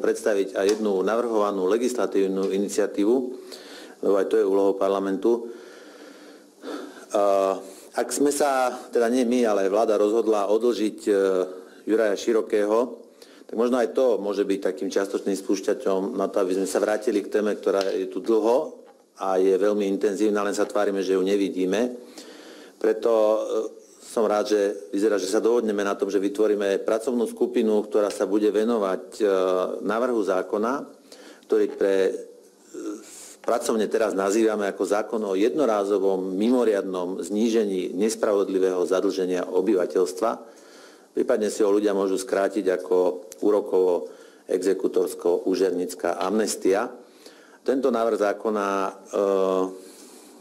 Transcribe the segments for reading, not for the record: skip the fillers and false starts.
predstaviť aj jednu navrhovanú legislatívnu iniciatívu, lebo aj to je úlohou parlamentu. Ak sme sa, teda nie my, ale vláda rozhodla odĺžiť Juraja Širokého, tak možno aj to môže byť takým čiastočným spúšťaťom na to, aby sme sa vrátili k téme, ktorá je tu dlho a je veľmi intenzívna, len sa tvárime, že ju nevidíme. Preto som rád, že vyzerá, že sa dohodneme na tom, že vytvoríme pracovnú skupinu, ktorá sa bude venovať návrhu zákona, ktorý pracovne teraz nazývame ako zákon o jednorázovom mimoriadnom znížení nespravodlivého zadlženia obyvateľstva. Prípadne si ho ľudia môžu skrátiť ako úrokovo-exekutorsko-úžernická amnestia. Tento návrh zákona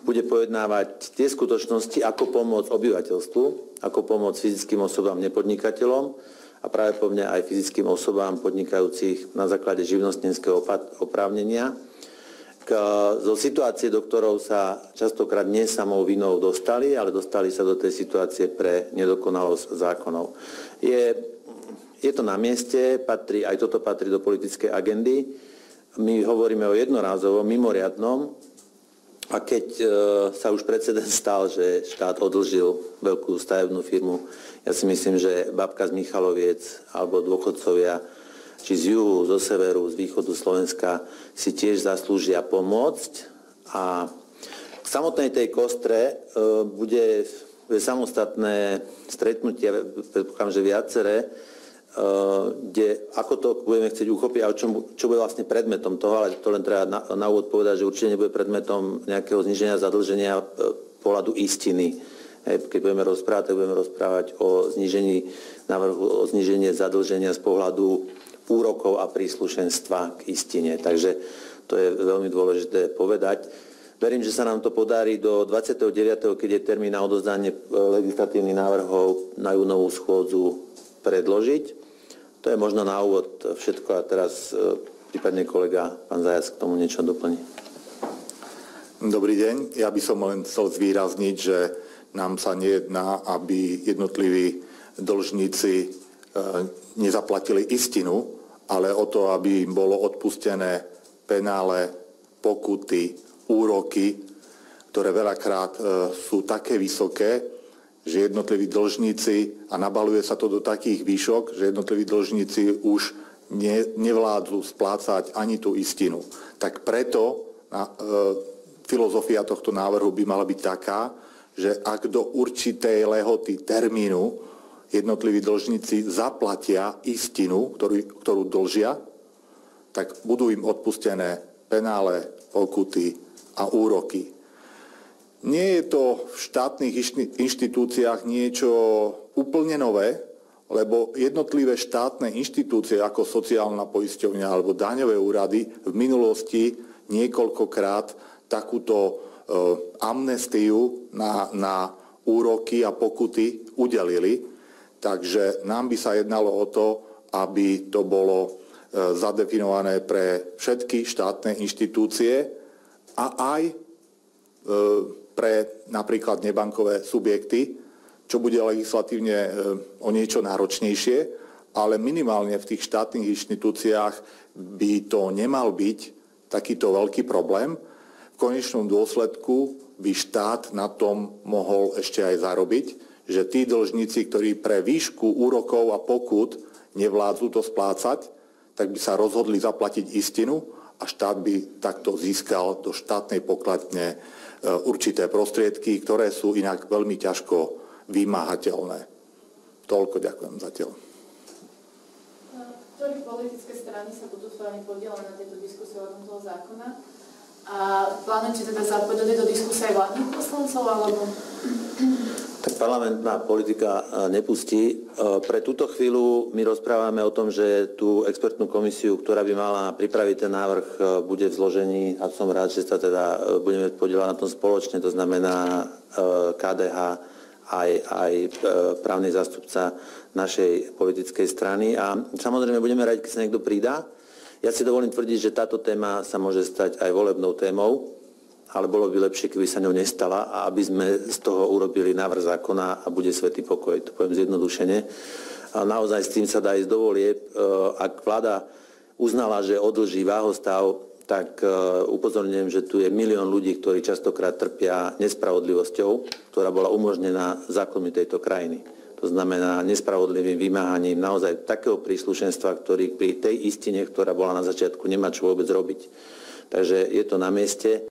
bude pojednávať tie skutočnosti, ako pomôcť obyvateľstvu, ako pomôcť fyzickým osobám nepodnikateľom a práve po mne aj fyzickým osobám podnikajúcich na základe živnostenského oprávnenia. Zo situácie, do ktorou sa častokrát nie samou vinou dostali, ale dostali sa do tej situácie pre nedokonalosť zákonov. Je to na mieste, aj toto patrí do politickej agendy. My hovoríme o jednorázovom, mimoriadnom, a keď sa už precedens stal, že štát odlžil veľkú stavebnú firmu, ja si myslím, že babka z Michaloviec alebo dôchodcovia či z juhu, zo severu, z východu Slovenska si tiež zaslúžia pomôcť. A k samotnej tej kostre bude samostatné stretnutie, predpokladám, že viaceré, kde ako to budeme chcieť uchopiť a čo bude vlastne predmetom toho, ale to len treba na úvod povedať, že určite nebude predmetom nejakého zníženia zadlženia pohľadu istiny. Keď budeme rozprávať, tak budeme rozprávať o návrhu o zníženie zadlženia z pohľadu úrokov a príslušenstva k istine. Takže to je veľmi dôležité povedať. Verím, že sa nám to podarí do 29., keď je termín na odozdanie legislatívnych návrhov na júnovú schôdzu predložiť. To je možno na úvod všetko a teraz prípadne kolega pán Zajac k tomu niečo doplní. Dobrý deň. Ja by som len chcel zvýrazniť, že nám sa nejedná, aby jednotliví dlžníci nezaplatili istinu, ale o to, aby im bolo odpustené penále, pokuty, úroky, ktoré veľakrát sú také vysoké, že jednotliví dlžníci, a nabaluje sa to do takých výšok, že jednotliví dlžníci už nevládzu splácať ani tú istinu. Tak preto filozofia tohto návrhu by mala byť taká, že ak do určitej lehoty termínu jednotliví dlžníci zaplatia istinu, ktorú dlžia, tak budú im odpustené penále, pokuty a úroky. Nie je to v štátnych inštitúciách niečo úplne nové, lebo jednotlivé štátne inštitúcie ako sociálna poisťovňa alebo daňové úrady v minulosti niekoľkokrát takúto amnestiu na úroky a pokuty udelili. Takže nám by sa jednalo o to, aby to bolo zadefinované pre všetky štátne inštitúcie a aj pre napríklad nebankové subjekty, čo bude legislatívne o niečo náročnejšie, ale minimálne v tých štátnych inštitúciách by to nemal byť takýto veľký problém. V konečnom dôsledku by štát na tom mohol ešte aj zarobiť, že tí dlžníci, ktorí pre výšku úrokov a pokút nevládzu to splácať, tak by sa rozhodli zaplatiť istinu a štát by takto získal do štátnej pokladne určité prostriedky, ktoré sú inak veľmi ťažko vymáhateľné. Toľko, ďakujem zatiaľ. Ktoré politické strany sa budú s vami podieľať na tejto diskusie o tomto zákona? A plánujete teda zapojiť do tejto diskusie aj vládnych poslancov, alebo... Tak parlamentná politika nepustí. Pre túto chvíľu my rozprávame o tom, že tú expertnú komisiu, ktorá by mala pripraviť ten návrh, bude v zložení, a som rád, že sa teda budeme podieľať na tom spoločne, to znamená KDH, aj právny zástupca našej politickej strany. A samozrejme budeme radi, keď sa niekto pridá. Ja si dovolím tvrdiť, že táto téma sa môže stať aj volebnou témou, ale bolo by lepšie, keby sa ňou nestala a aby sme z toho urobili návrh zákona a bude svätý pokoj. To poviem zjednodušene. A naozaj s tým sa dá ísť do volieb. Ak vláda uznala, že odlží váhostav, tak upozorňujem, že tu je milión ľudí, ktorí častokrát trpia nespravodlivosťou, ktorá bola umožnená zákonmi tejto krajiny. To znamená nespravodlivým vymáhaním naozaj takého príslušenstva, ktorý pri tej istine, ktorá bola na začiatku, nemá čo vôbec robiť. Takže je to na mieste.